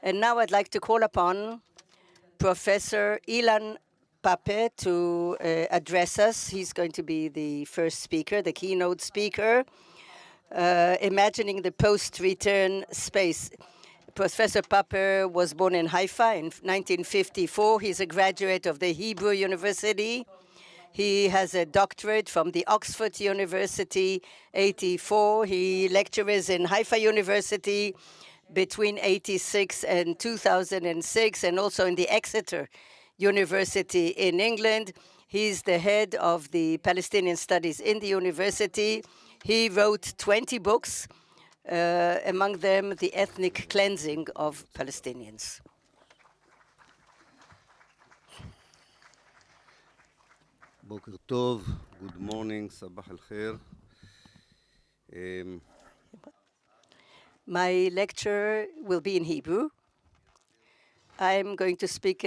And now I'd like to call upon Professor Ilan Pappé to address us. He's going to be the first speaker, the keynote speaker, imagining the post-return space. Professor Pappé was born in Haifa in 1954. He's a graduate of the Hebrew University. He has a doctorate from the Oxford University, 84. He lectures in Haifa University between 86 and 2006, and also in the Exeter University in England. He's the head of the Palestinian studies in the university. He wrote 20 books, among them The Ethnic Cleansing of Palestinians. Boker Tov, good morning, Sabah al-Khair. My lecture will be in Hebrew. I'm going to speak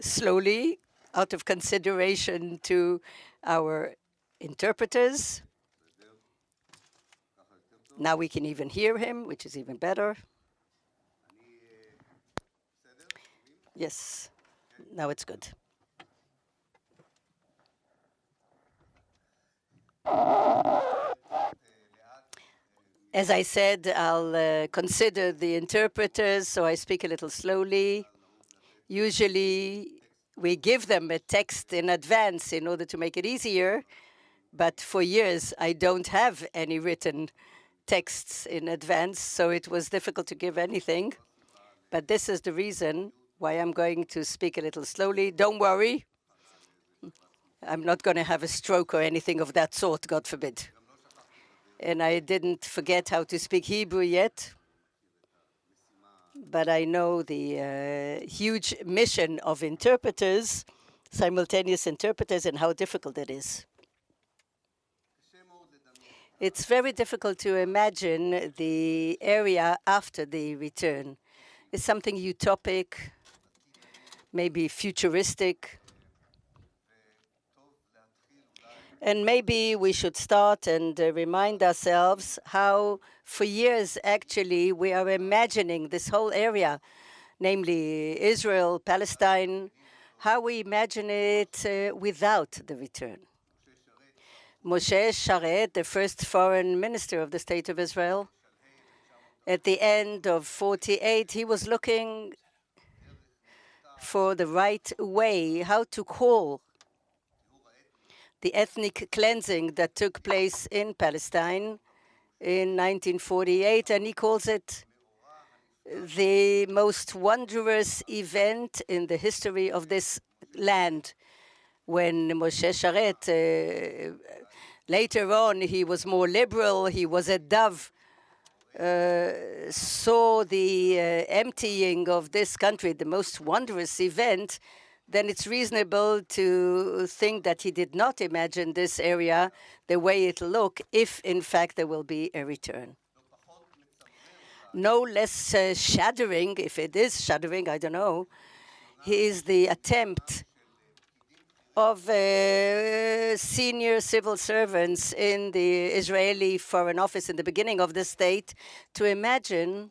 slowly out of consideration to our interpreters. Now we can even hear him, which is even better. Yes, now it's good. As I said, I'll consider the interpreters, so I speak a little slowly. Usually, we give them a text in advance in order to make it easier, but for years, I don't have any written texts in advance, so it was difficult to give anything. But this is the reason why I'm going to speak a little slowly. Don't worry. I'm not going to have a stroke or anything of that sort, God forbid. And I didn't forget how to speak Hebrew yet, but I know the huge mission of interpreters, simultaneous interpreters, and how difficult it is. It's very difficult to imagine the area after the return. It's something utopic, maybe futuristic. And maybe we should start and remind ourselves how, for years, actually, we are imagining this whole area, namely Israel, Palestine, how we imagine it without the return. Moshe Sharet, the first foreign minister of the State of Israel, at the end of 48, he was looking for the right way, how to call the ethnic cleansing that took place in Palestine in 1948, and he calls it the most wondrous event in the history of this land. When Moshe Sharet, later on, he was more liberal, he was a dove, saw the emptying of this country, the most wondrous event, then it's reasonable to think that he did not imagine this area the way it'll look if, in fact, there will be a return. No less shattering, if it is shattering, I don't know, is the attempt of senior civil servants in the Israeli Foreign Office in the beginning of the state to imagine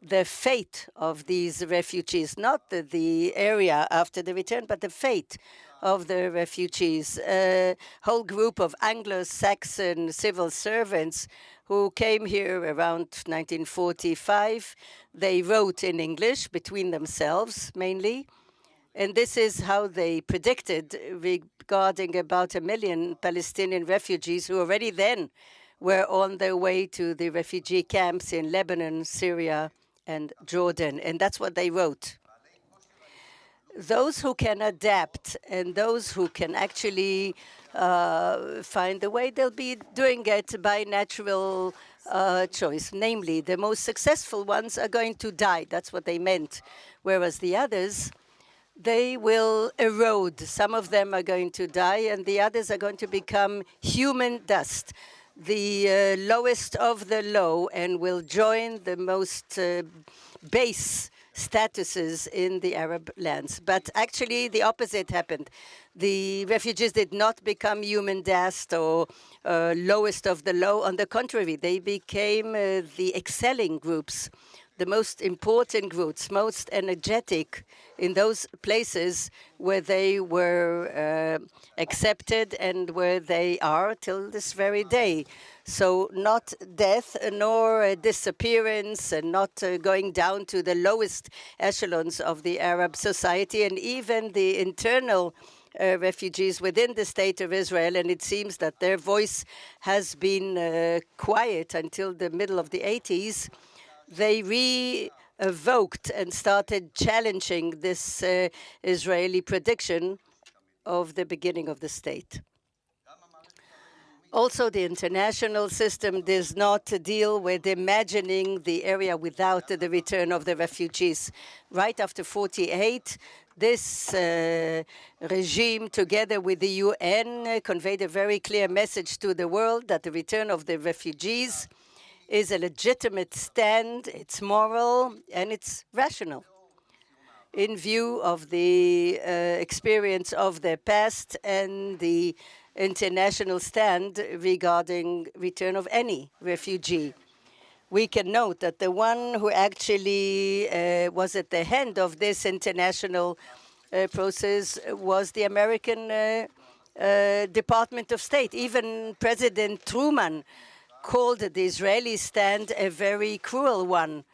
the fate of these refugees, not the area after the return, but the fate of the refugees. A whole group of Anglo-Saxon civil servants who came here around 1945. They wrote in English between themselves, mainly. And this is how they predicted regarding about 1 million Palestinian refugees who already then were on their way to the refugee camps in Lebanon, Syria, and Jordan. And that's what they wrote. Those who can adapt and those who can actually find the way, they'll be doing it by natural choice. Namely, the most successful ones are going to die. That's what they meant. Whereas the others, they will erode. Some of them are going to die, and the others are going to become human dust, the lowest of the low, and will join the most base statuses in the Arab lands. But actually, the opposite happened. The refugees did not become human dust or lowest of the low. On the contrary, they became the excelling groups, the most important groups, most energetic in those places where they were accepted and where they are till this very day. So not death nor disappearance, and not going down to the lowest echelons of the Arab society, and even the internal refugees within the state of Israel. And it seems that their voice has been quiet until the middle of the 80s. They re-evoked and started challenging this Israeli prediction of the beginning of the state. Also, the international system does not deal with imagining the area without the return of the refugees. Right after 48, this regime, together with the UN, conveyed a very clear message to the world that the return of the refugees is a legitimate stand, it's moral, and it's rational in view of the experience of the past and the international stand regarding return of any refugee. We can note that the one who actually was at the head of this international process was the American Department of State. Even President Truman called the Israeli stand a very cruel one,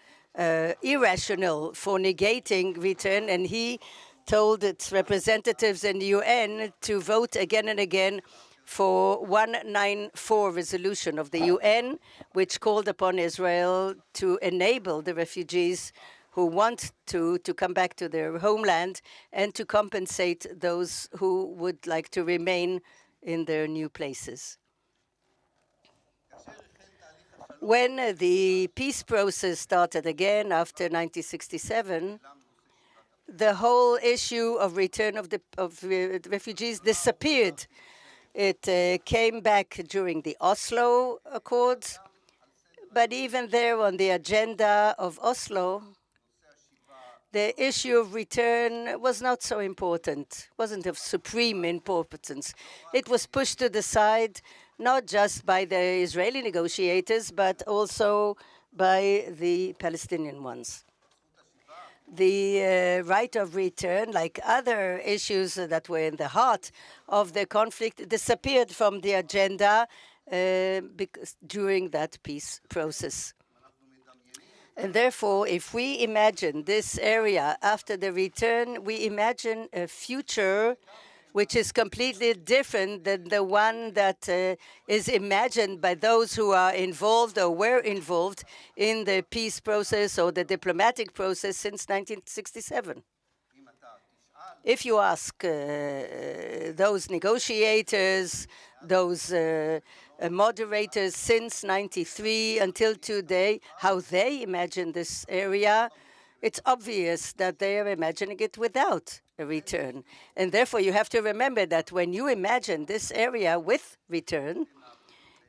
irrational, for negating return, and he told its representatives in the UN to vote again and again for 194 resolution of the UN, which called upon Israel to enable the refugees who want to come back to their homeland and to compensate those who would like to remain in their new places. When the peace process started again after 1967, the whole issue of return of refugees disappeared. It came back during the Oslo Accords, but even there on the agenda of Oslo, the issue of return was not so important, wasn't of supreme importance. It was pushed to the side, not just by the Israeli negotiators, but also by the Palestinian ones. The right of return, like other issues that were in the heart of the conflict, disappeared from the agenda during that peace process. And therefore, if we imagine this area after the return, we imagine a future which is completely different than the one that is imagined by those who are involved or were involved in the peace process or the diplomatic process since 1967. If you ask those negotiators, those moderators since 93 until today, how they imagine this area, it's obvious that they are imagining it without a return. And therefore, you have to remember that when you imagine this area with return,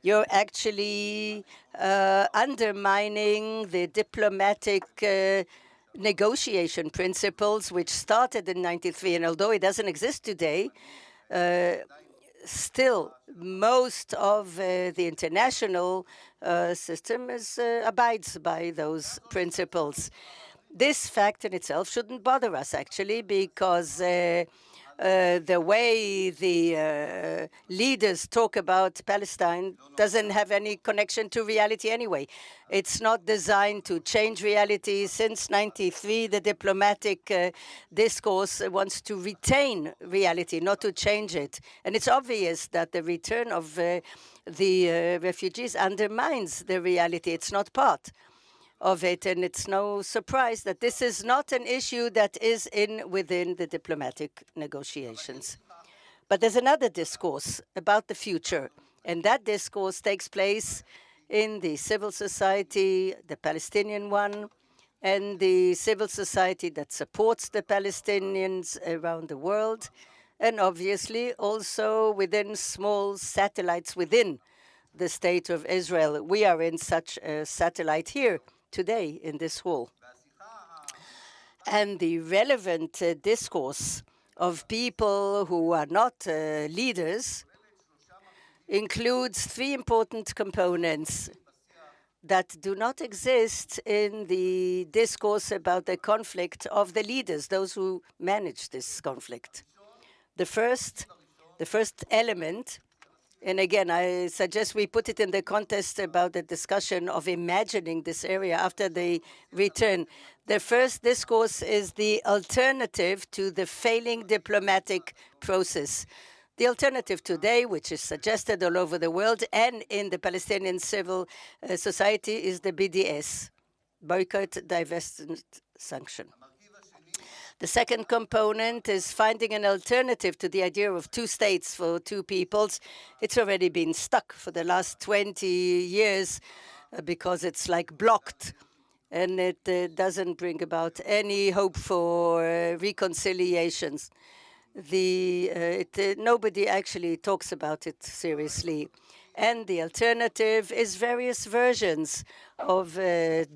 you're actually undermining the diplomatic negotiation principles which started in 93. And although it doesn't exist today, still most of the international system abides by those principles. This fact in itself shouldn't bother us, actually, because the way the leaders talk about Palestine doesn't have any connection to reality anyway. It's not designed to change reality. Since 93, the diplomatic discourse wants to retain reality, not to change it. And it's obvious that the return of the refugees undermines the reality. It's not part of it, and it's no surprise that this is not an issue that is within the diplomatic negotiations. But there's another discourse about the future, and that discourse takes place in the civil society, the Palestinian one, and the civil society that supports the Palestinians around the world, and obviously also within small satellites within the state of Israel. We are in such a satellite here today in this hall. And the relevant discourse of people who are not leaders includes three important components. that do not exist in the discourse about the conflict of the leaders, those who manage this conflict. The first element, and again, I suggest we put it in the context about the discussion of imagining this area after the return. The first discourse is the alternative to the failing diplomatic process. The alternative today, which is suggested all over the world and in the Palestinian civil society, is the BDS, boycott, divestment, sanction. The second component is finding an alternative to the idea of two states for two peoples. It's already been stuck for the last 20 years because it's like blocked, and it doesn't bring about any hope for reconciliations. Nobody actually talks about it seriously. And the alternative is various versions of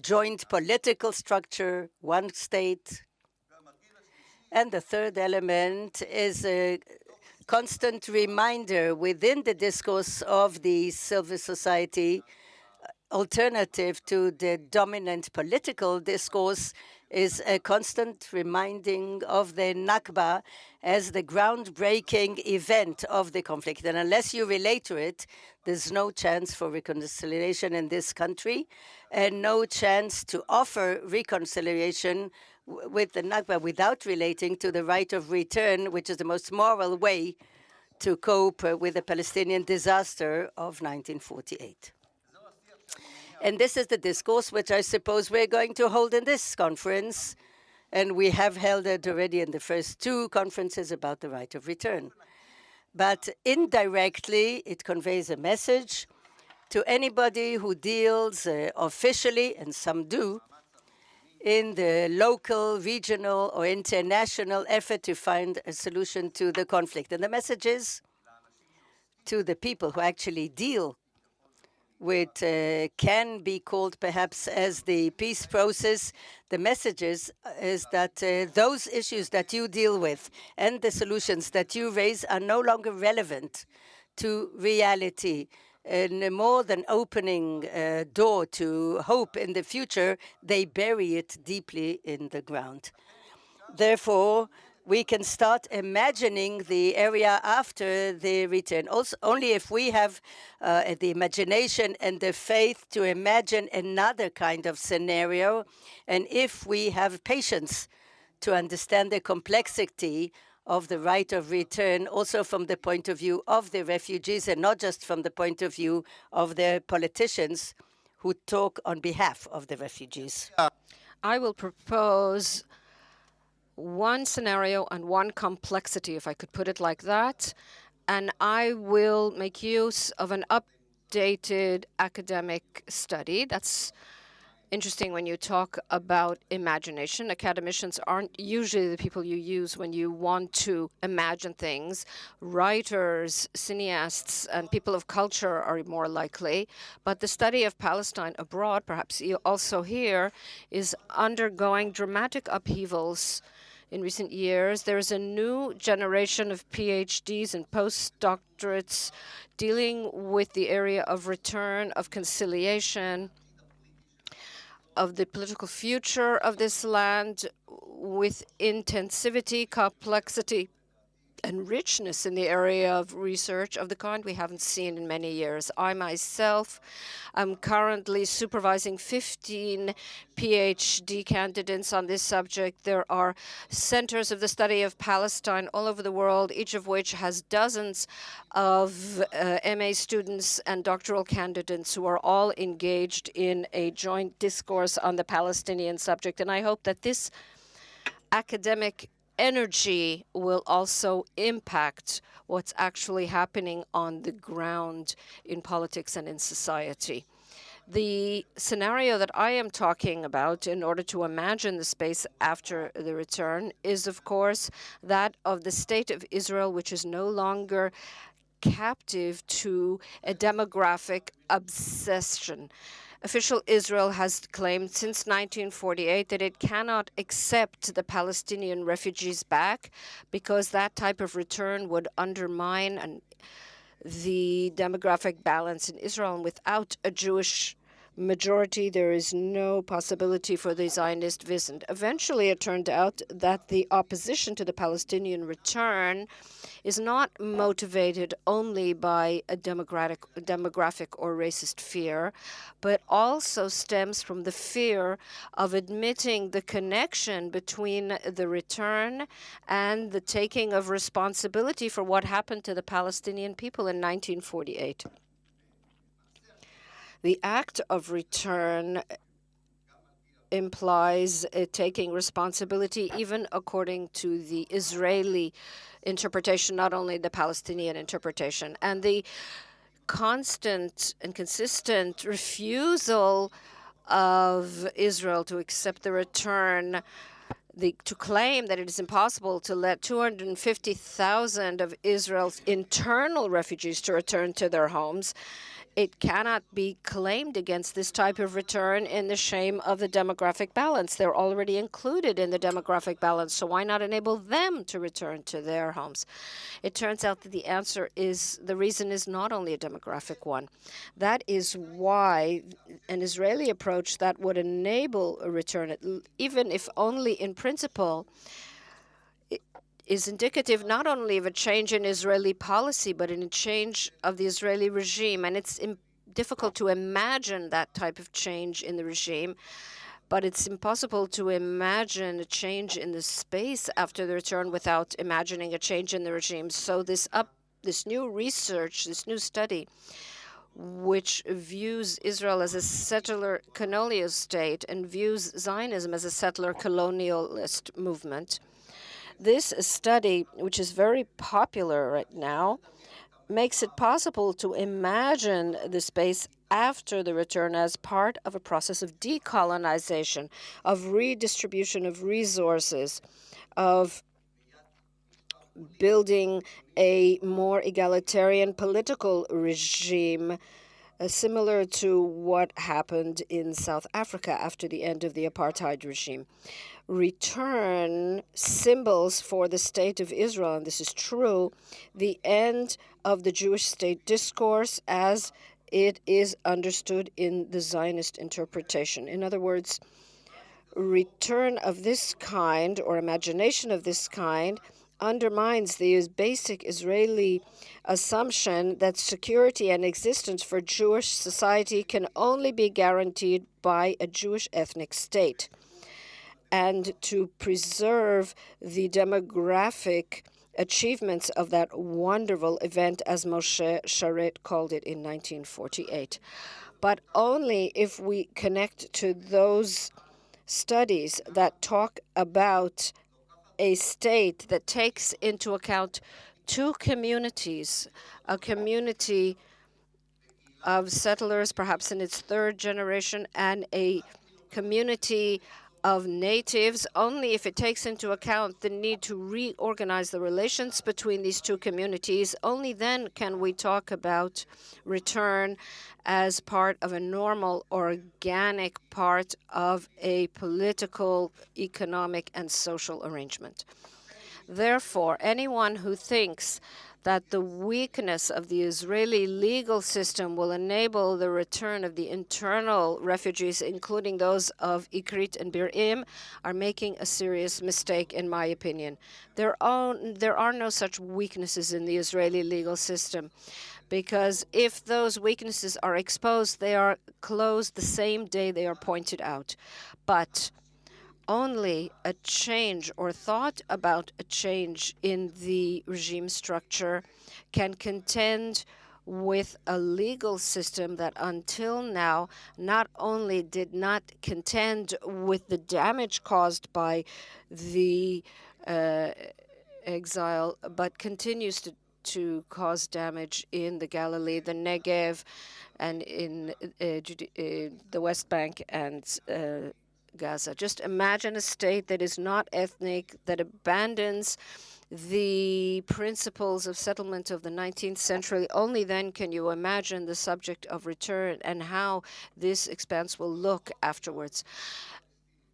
joint political structure, one state. And the third element is a constant reminder within the discourse of the civil society. Alternative to the dominant political discourse is a constant reminding of the Nakba as the groundbreaking event of the conflict. And unless you relate to it, there's no chance for reconciliation in this country and no chance to offer reconciliation with the Nakba without relating to the right of return, which is the most moral way to cope with the Palestinian disaster of 1948. And this is the discourse which I suppose we're going to hold in this conference, and we have held it already in the first two conferences about the right of return. But indirectly, it conveys a message to anybody who deals officially, and some do, in the local, regional, or international effort to find a solution to the conflict. And the message is to the people who actually deal with can be called perhaps as the peace process. The message is that those issues that you deal with and the solutions that you raise are no longer relevant to reality. And more than opening a door to hope in the future, they bury it deeply in the ground. Therefore, we can start imagining the area after the return. Also, only if we have the imagination and the faith to imagine another kind of scenario, and if we have patience to understand the complexity of the right of return, also from the point of view of the refugees and not just from the point of view of the politicians who talk on behalf of the refugees. I will propose one scenario and one complexity, if I could put it like that, and I will make use of an updated academic study. That's interesting when you talk about imagination. Academicians aren't usually the people you use when you want to imagine things. Writers, cineasts, and people of culture are more likely. But the study of Palestine abroad, perhaps you also here, is undergoing dramatic upheavals in recent years. There's a new generation of PhDs and postdoctorates dealing with the area of return, of conciliation, of the political future of this land with intensivity, complexity, and richness in the area of research of the kind we haven't seen in many years. I myself am currently supervising 15 PhD candidates on this subject. There are centers of the study of Palestine all over the world, each of which has dozens of MA students and doctoral candidates who are all engaged in a joint discourse on the Palestinian subject. And I hope that this academic energy will also impact what's actually happening on the ground in politics and in society. The scenario that I am talking about in order to imagine the space after the return is, of course, that of the state of Israel, which is no longer captive to a demographic obsession. Official Israel has claimed since 1948 that it cannot accept the Palestinian refugees back because that type of return would undermine the demographic balance in Israel. And without a Jewish majority, there is no possibility for the Zionist vision. Eventually, it turned out that the opposition to the Palestinian return is not motivated only by a demographic or racist fear, but also stems from the fear of admitting the connection between the return and the taking of responsibility for what happened to the Palestinian people in 1948. The act of return implies taking responsibility, even according to the Israeli interpretation, not only the Palestinian interpretation. And the constant and consistent refusal of Israel to accept the return, to claim that it is impossible to let 250,000 of Israel's internal refugees to return to their homes. It cannot be claimed against this type of return in the shame of the demographic balance. They're already included in the demographic balance, so why not enable them to return to their homes? It turns out that the reason is not only a demographic one. That is why an Israeli approach that would enable a return, even if only in principle, is indicative not only of a change in Israeli policy, but in a change of the Israeli regime. And it's difficult to imagine that type of change in the regime, but it's impossible to imagine a change in the space after the return without imagining a change in the regime. So this new research, this new study, which views Israel as a settler colonial state and views Zionism as a settler colonialist movement, this study, which is very popular right now, makes it possible to imagine the space after the return as part of a process of decolonization, of redistribution of resources, of building a more egalitarian political regime, similar to what happened in South Africa after the end of the apartheid regime. Return symbols for the state of Israel, and this is true, the end of the Jewish state discourse as it is understood in the Zionist interpretation. In other words, return of this kind or imagination of this kind undermines the basic Israeli assumption that security and existence for Jewish society can only be guaranteed by a Jewish ethnic state, and to preserve the demographic achievements of that wonderful event, as Moshe Sharet called it in 1948. But only if we connect to those studies that talk about a state that takes into account two communities, a community of settlers, perhaps in its third generation, and a community of natives, only if it takes into account the need to reorganize the relations between these two communities, only then can we talk about return as part of a normal, organic part of a political, economic, and social arrangement. Therefore, anyone who thinks that the weakness of the Israeli legal system will enable the return of the internal refugees, including those of Ikrit and Birim, are making a serious mistake, in my opinion. There are no such weaknesses in the Israeli legal system, because if those weaknesses are exposed, they are closed the same day they are pointed out. But only a change or thought about a change in the regime structure can contend with a legal system that until now not only did not contend with the damage caused by the exile, but continues to cause damage in the Galilee, the Negev, and in the West Bank and Gaza. Just imagine a state that is not ethnic, that abandons the principles of settlement of the 19th century. Only then can you imagine the subject of return and how this expanse will look afterwards.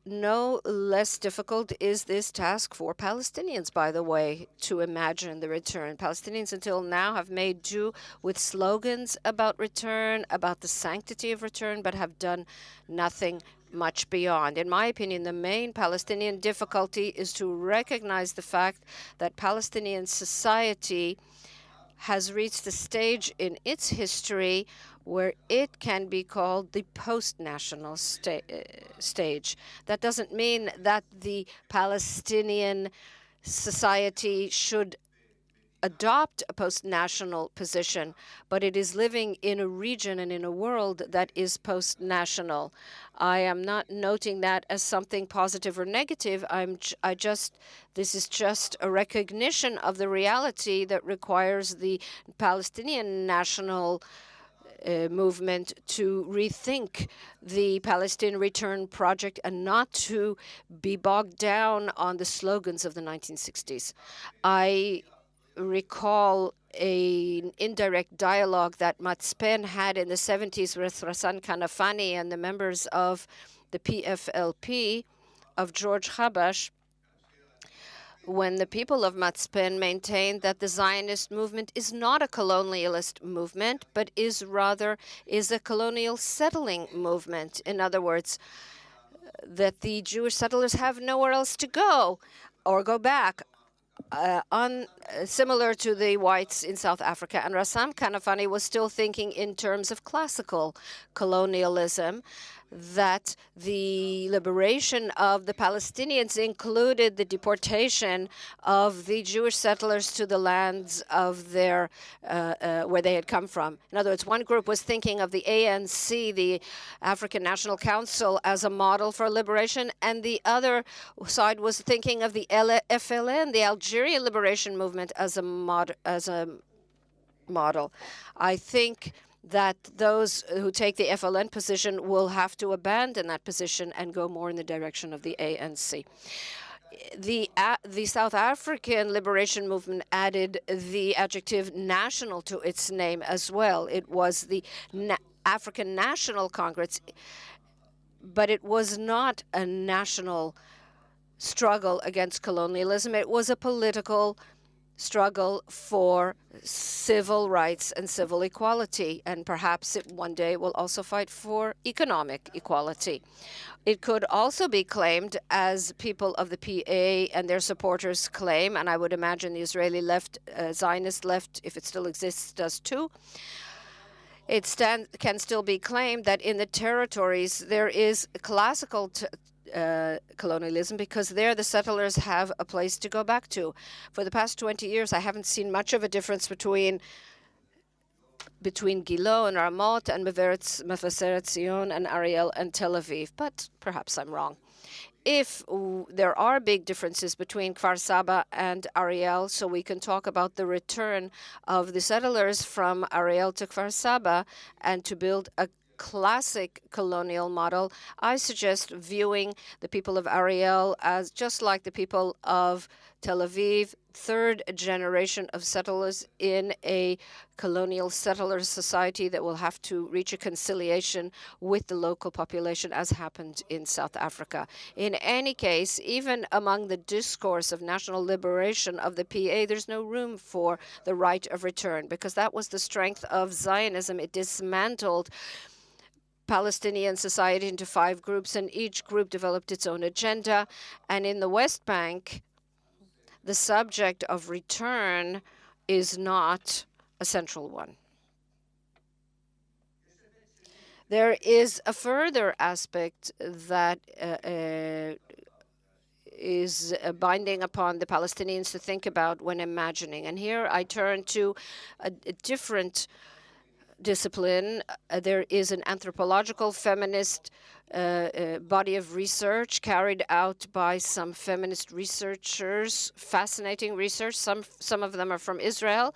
no less difficult is this task for Palestinians, by the way, to imagine the return. Palestinians until now have made do with slogans about return, about the sanctity of return, but have done nothing much beyond. In my opinion, the main Palestinian difficulty is to recognize the fact that Palestinian society has reached a stage in its history where it can be called the post-national stage. That doesn't mean that the Palestinian society should adopt a post-national position, but it is living in a region and in a world that is post-national. I am not noting that as something positive or negative. This is just a recognition of the reality that requires the Palestinian national movement to rethink the Palestinian return project and not to be bogged down on the slogans of the 1960s. I recall an indirect dialogue that Matzpen had in the 70s with Rassan Kanafani and the members of the PFLP of George Habash, when the people of Matzpen maintained that the Zionist movement is not a colonialist movement, but is a colonial settling movement. In other words, that the Jewish settlers have nowhere else to go or go back. Similar to the whites in South Africa. And Rassam Kanafani was still thinking in terms of classical colonialism, that the liberation of the Palestinians included the deportation of the Jewish settlers to the lands of their where they had come from. In other words, one group was thinking of the ANC, the African National Council, as a model for liberation, and the other side was thinking of the FLN, the Algerian Liberation Movement, as a model. I think that those who take the FLN position will have to abandon that position and go more in the direction of the ANC. The South African Liberation Movement added the adjective national to its name as well. It was the African National Congress, but it was not a national struggle against colonialism. It was a political struggle for civil rights and civil equality, and perhaps it one day will also fight for economic equality. It could also be claimed, as people of the PA and their supporters claim, and I would imagine the Israeli left, Zionist left, if it still exists, does too. It can still be claimed that in the territories there is classical colonialism, because there the settlers have a place to go back to. For the past 20 years, I haven't seen much of a difference between Gilo and Ramot and Mevaseret Zion and Ariel and Tel Aviv, but perhaps I'm wrong. If there are big differences between Kfar Saba and Ariel, so we can talk about the return of the settlers from Ariel to Kfar Saba and to build a classic colonial model, I suggest viewing the people of Ariel as just like the people of Tel Aviv, third generation of settlers in a colonial settler society that will have to reach a conciliation with the local population, as happened in South Africa. In any case, even among the discourse of national liberation of the PA, there's no room for the right of return, because that was the strength of Zionism. It dismantled Palestinian society into 5 groups, and each group developed its own agenda. And in the West Bank, the subject of return is not a central one. There is a further aspect that is binding upon the Palestinians to think about when imagining. And here I turn to a different discipline. There is an anthropological feminist body of research carried out by some feminist researchers, fascinating research. Some of them are from Israel.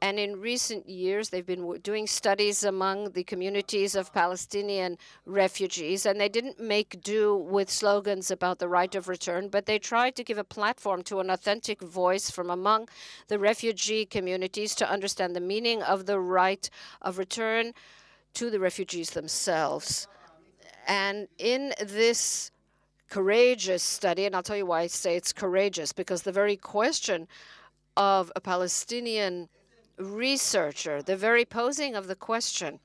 And in recent years, they've been doing studies among the communities of Palestinian refugees, and they didn't make do with slogans about the right of return, but they tried to give a platform to an authentic voice from among the refugee communities to understand the meaning of the right of return to the refugees themselves. And in this courageous study, and I'll tell you why I say it's courageous, because the very question of a Palestinian researcher, the very posing of the question,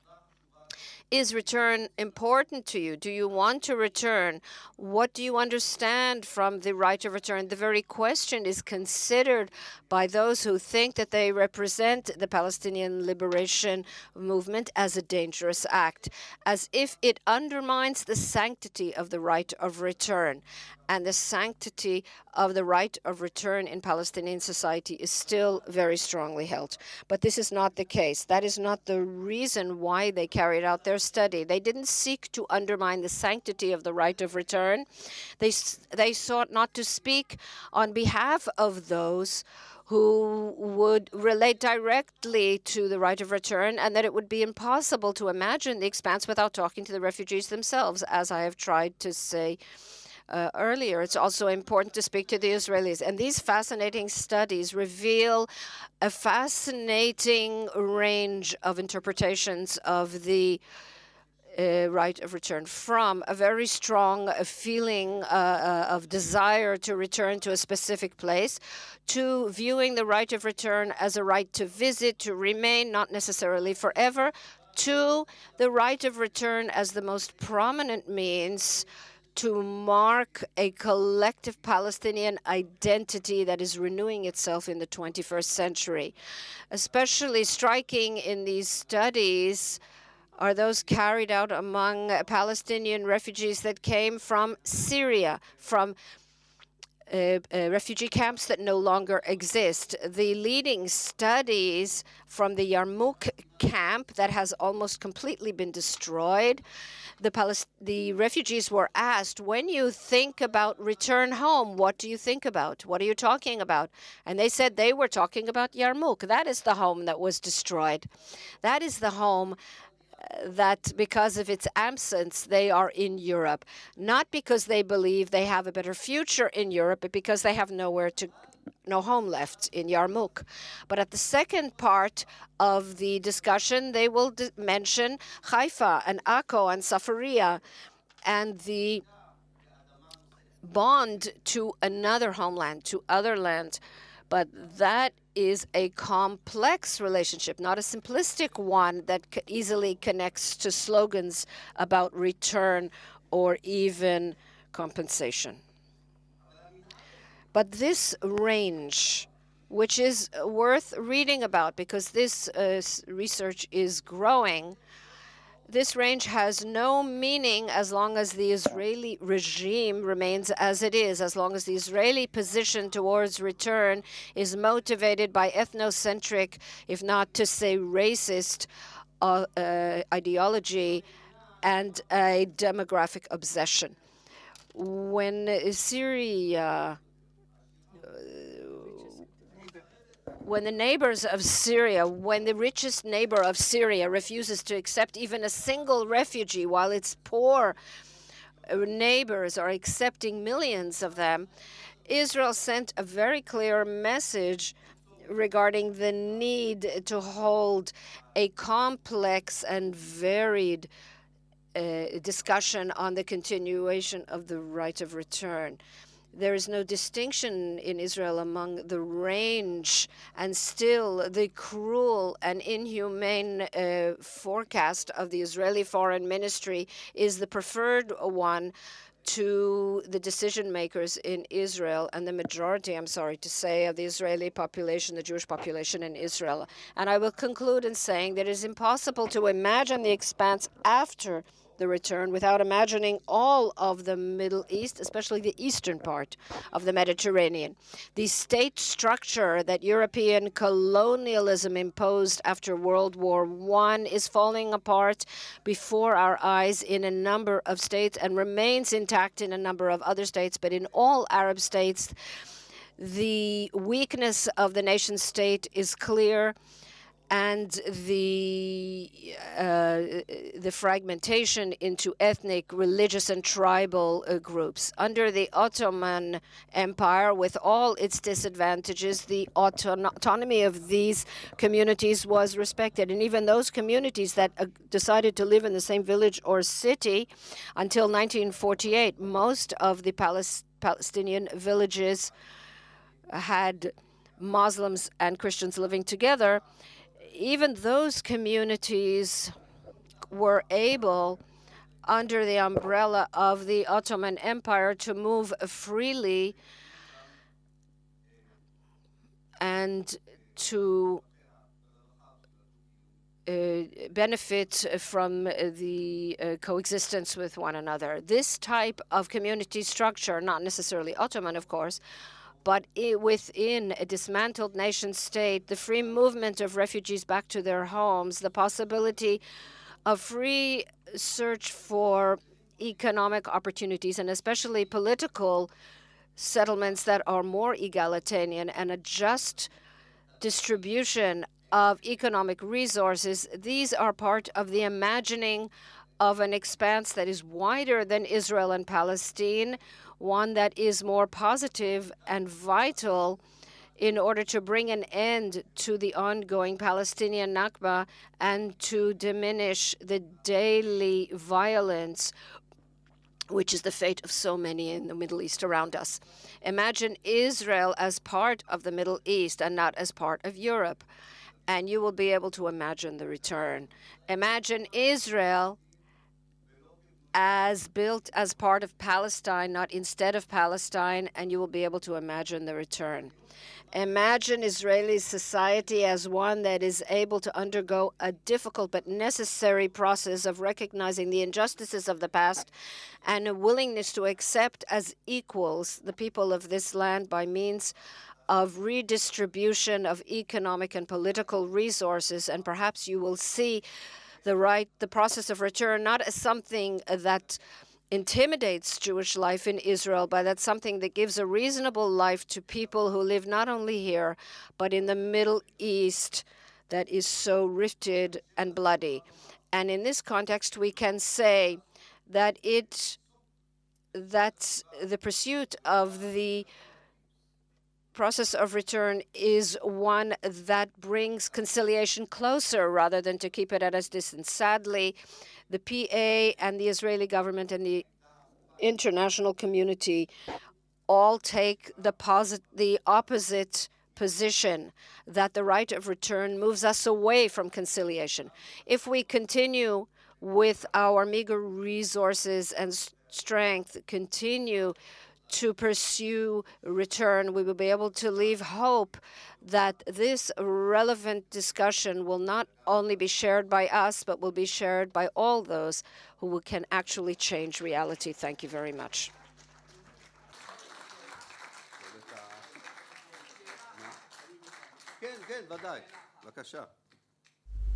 is return important to you? Do you want to return? What do you understand from the right of return? The very question is considered by those who think that they represent the Palestinian liberation movement as a dangerous act, as if it undermines the sanctity of the right of return. And the sanctity of the right of return in Palestinian society is still very strongly held. But this is not the case. That is not the reason why they carried out their study. They didn't seek to undermine the sanctity of the right of return. They sought not to speak on behalf of those who would relate directly to the right of return, and that it would be impossible to imagine the expanse without talking to the refugees themselves, as I have tried to say earlier. It's also important to speak to the Israelis. And these fascinating studies reveal a fascinating range of interpretations of the right of return, from a very strong feeling of desire to return to a specific place, to viewing the right of return as a right to visit, to remain, not necessarily forever, to the right of return as the most prominent means to mark a collective Palestinian identity that is renewing itself in the 21st century. Especially striking in these studies are those carried out among Palestinian refugees that came from Syria, from refugee camps that no longer exist. The leading studies from the Yarmouk camp that has almost completely been destroyed, the refugees were asked, when you think about return home, what do you think about? What are you talking about? And they said they were talking about Yarmouk. That is the home that was destroyed. That is the home that because of its absence, they are in Europe. Not because they believe they have a better future in Europe, but because they have no home left in Yarmouk. But at the second part of the discussion, they will mention Haifa and Akko and Safaria and the bond to another homeland, to other land. But that is a complex relationship, not a simplistic one that easily connects to slogans about return or even compensation. But this range, which is worth reading about because this research is growing, this range has no meaning as long as the Israeli regime remains as it is, as long as the Israeli position towards return is motivated by ethnocentric, if not to say racist, ideology and a demographic obsession. When Syria when the neighbors of Syria, when the richest neighbor of Syria refuses to accept even a single refugee, while its poor neighbors are accepting millions of them, Israel sent a very clear message regarding the need to hold a complex and varied discussion on the continuation of the right of return. There is no distinction in Israel among the range and still the cruel and inhumane forecast of the Israeli Foreign Ministry is the preferred one to the decision makers in Israel and the majority, I'm sorry to say, of the Israeli population, the Jewish population in Israel. And I will conclude in saying that it is impossible to imagine the expanse after the return without imagining all of the Middle East, especially the eastern part of the Mediterranean. The state structure that European colonialism imposed after World War I is falling apart before our eyes in a number of states and remains intact in a number of other states, but in all Arab states, the weakness of the nation state is clear. and the fragmentation into ethnic, religious, and tribal groups. Under the Ottoman Empire, with all its disadvantages, the autonomy of these communities was respected. And even those communities that decided to live in the same village or city until 1948, most of the Palestinian villages had Muslims and Christians living together. Even those communities were able, under the umbrella of the Ottoman Empire, to move freely and to benefit from the coexistence with one another. This type of community structure, not necessarily Ottoman, of course, but within a dismantled nation state, the free movement of refugees back to their homes, the possibility of free search for economic opportunities, and especially political settlements that are more egalitarian, and a just distribution of economic resources. These are part of the imagining of an expanse that is wider than Israel and Palestine, one that is more positive and vital in order to bring an end to the ongoing Palestinian Nakba and to diminish the daily violence, which is the fate of so many in the Middle East around us. Imagine Israel as part of the Middle East and not as part of Europe, and you will be able to imagine the return. Imagine Israel as built as part of Palestine, not instead of Palestine, and you will be able to imagine the return. Imagine Israeli society as one that is able to undergo a difficult but necessary process of recognizing the injustices of the past and a willingness to accept as equals the people of this land by means of redistribution of economic and political resources. And perhaps you will see the process of return not as something that intimidates Jewish life in Israel, but that's something that gives a reasonable life to people who live not only here, but in the Middle East that is so rifted and bloody. And in this context, we can say that the pursuit of the process of return is one that brings conciliation closer rather than to keep it at a distance. Sadly, the PA and the Israeli government and the international community all take the opposite position, that the right of return moves us away from conciliation. If we continue with our meager resources and strength, continue to pursue return, we will be able to leave hope that this relevant discussion will not only be shared by us, but will be shared by all those who can actually change reality. Thank you very much.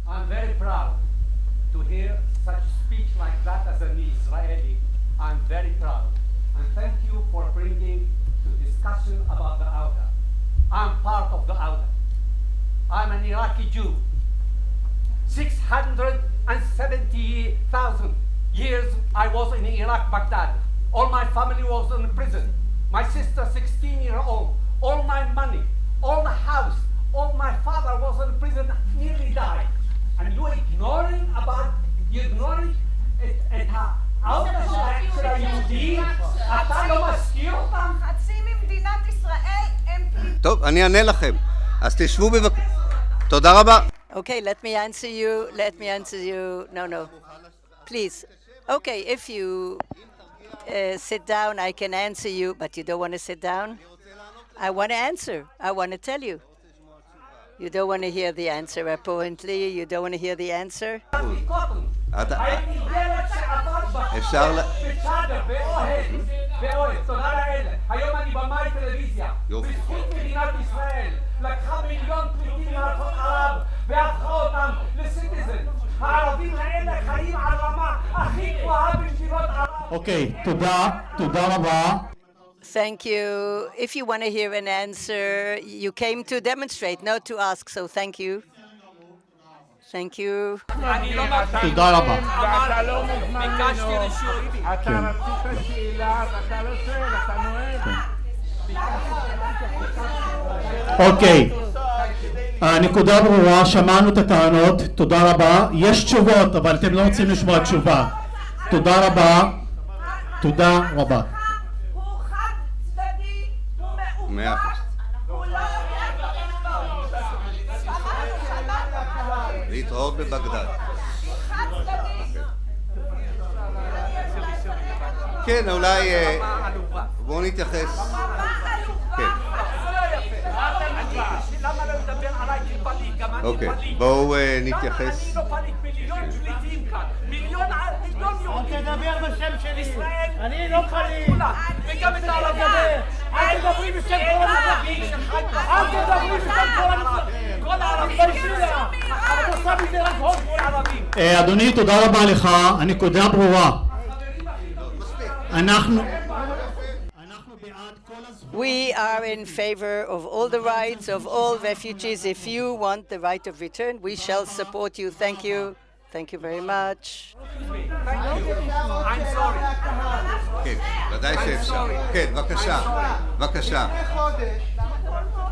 I'm very proud to hear such speech like that as an Israeli. I'm very proud. And thank you for bringing to discussion about the Awda. I'm part of the Awda. I'm an Iraqi Jew. 670,000 years I was in Iraq, Baghdad. All my family was in prison. My sister, 16-year-old. All my money, all the house, all my father was in prison, nearly died. And you ignoring את העובדה של היהודים, אתה לא מזכיר אותם? חצי ממדינת ישראל הם פליטים. טוב, אני אענה לכם. אז תשבו בבקשה. תודה רבה. Okay, let me answer you. No. Please. Okay, if you sit down, I can answer you, but you don't want to sit down? I want to answer. I want to tell you. You don't want to hear the answer, apparently. You don't want to hear the answer? אפשר באוהל, תודה לאל. היום אני במאי טלוויזיה. בזכות מדינת ישראל לקחה מיליון פליטים מארצות ערב והפכה אותם לסיטיזן. הערבים האלה חיים על רמה הכי גבוהה במדינות ערב. אוקיי, תודה רבה. Thank you. If you want to hear an answer, you came to demonstrate, not to ask, so thank you. Thank you. תודה רבה. ואתה לא מוזמן לנאום. אתה רצית שאלה ואתה לא שואל, אתה נואם. אוקיי. הנקודה ברורה, שמענו את הטענות, תודה רבה. יש תשובות, אבל אתם לא רוצים לשמוע תשובה. תודה רבה. תודה רבה. הוא חד צדדי, הוא מאה אחוז. הוא לא להתראות בבגדד. חד צדדי. כן, אולי בואו נתייחס. כן. למה לא לדבר עליי כפליט? גם אני אוקיי, פליט. בואו נתייחס. אני לא פליט, מיליון פליטים כאן. מיליון יהודים. אל תדבר בשם שלי. ישראל. אני לא פליט. וגם את הערבים. אל תדברי בשם כל המזרחים. אל תדברי בשם כל המזרחים. כל הערבים. אבל עושה מזה רק הון. אדוני, תודה רבה לך. הנקודה ברורה. אנחנו בעד כל הזכויות. We are in favor of all the rights of all refugees. If you want the right of return, we shall support you. Thank you. Thank you very much. I'm sorry. כן, ודאי שאפשר. כן, בבקשה. בבקשה. לפני חודש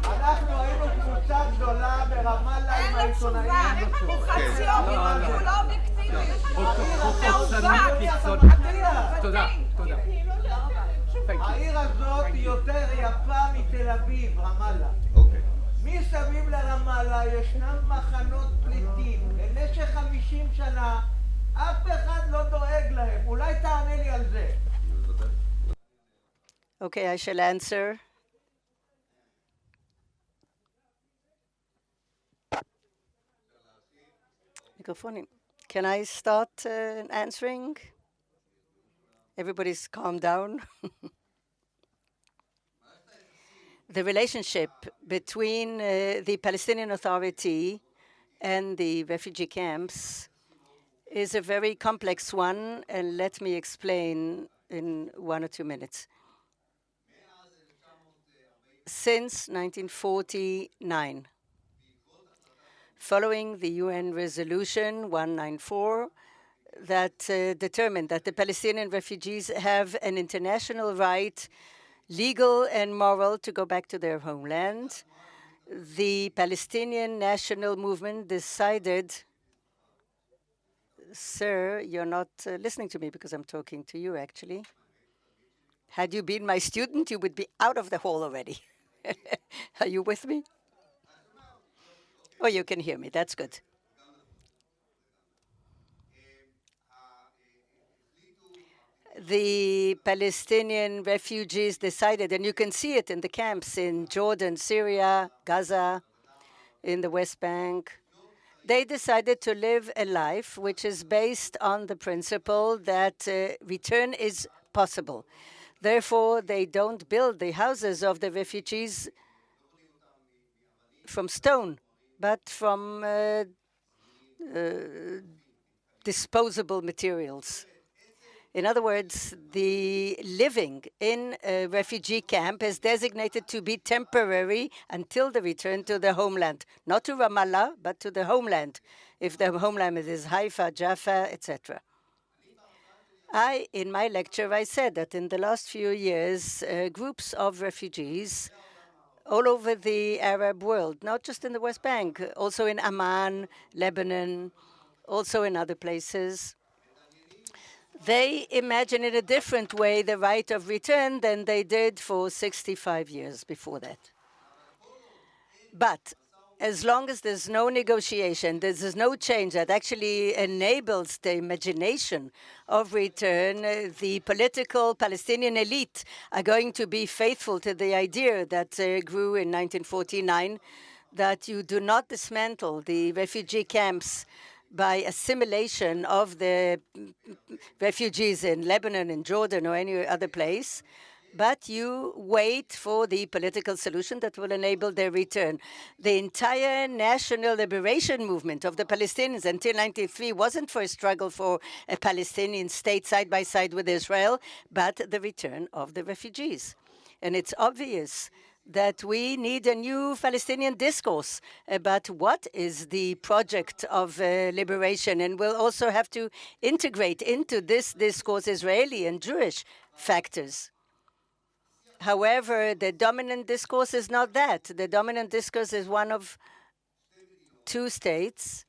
אנחנו היינו קבוצה גדולה ברמאללה עם העיתונאים. הוא חצי אובייקטיבי, הוא לא אובייקטיבי. תודה. העיר הזאת היא יותר יפה מתל אביב, רמאללה. אוקיי. מסביב לרמאללה ישנם מחנות פליטים. במשך 50 שנה אף אחד לא דואג להם. אולי תענה לי על זה. Okay, I shall answer. Microphone. Can I start answering? Everybody's calmed down. The relationship between the Palestinian Authority and the refugee camps is a very complex one, and let me explain in 1 or 2 minutes. Since 1949, following the UN resolution 194 that determined that the Palestinian refugees have an international right, legal and moral, to go back to their homeland, the Palestinian national movement decided. Sir, you're not listening to me because I'm talking to you, actually. Had you been my student, you would be out of the hall already. Are you with me? Oh, you can hear me. That's good. The Palestinian refugees decided, and you can see it in the camps in Jordan, Syria, Gaza, in the West Bank. They decided to live a life which is based on the principle that return is possible. Therefore, they don't build the houses of the refugees from stone, but from disposable materials. In other words, the living in a refugee camp is designated to be temporary until the return to the homeland, not to Ramallah, but to the homeland, if the homeland is Haifa, Jaffa, etc. In my lecture, I said that in the last few years, groups of refugees all over the Arab world, not just in the West Bank, also in Amman, Lebanon, also in other places, they imagine in a different way the right of return than they did for 65 years before that. But as long as there's no negotiation, there's no change that actually enables the imagination of return, the political Palestinian elite are going to be faithful to the idea that grew in 1949, that you do not dismantle the refugee camps by assimilation of the refugees in Lebanon, in Jordan, or any other place, but you wait for the political solution that will enable their return. The entire national liberation movement of the Palestinians until 1993 wasn't for a struggle for a Palestinian state side by side with Israel, but the return of the refugees. And it's obvious that we need a new Palestinian discourse about what is the project of liberation, and we'll also have to integrate into this discourse Israeli and Jewish factors. However, the dominant discourse is not that. The dominant discourse is one of two states,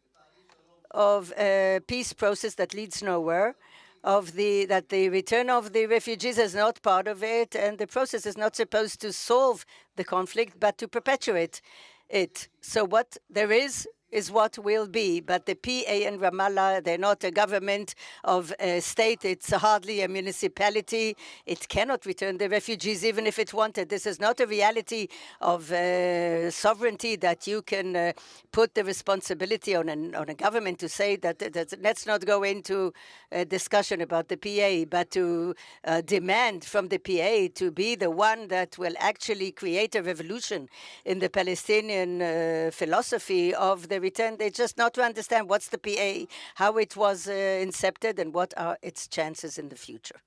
of a peace process that leads nowhere, that the return of the refugees is not part of it, and the process is not supposed to solve the conflict, but to perpetuate it. So what there is what will be, but the PA and Ramallah, they're not a government of a state. It's hardly a municipality. It cannot return the refugees even if it wanted. This is not a reality of sovereignty that you can put the responsibility on a government to say that let's not go into a discussion about the PA, but to demand from the PA to be the one that will actually create a revolution in the Palestinian philosophy of the return. They just not to understand what's the PA, how it was incepted, and what are its chances in the future.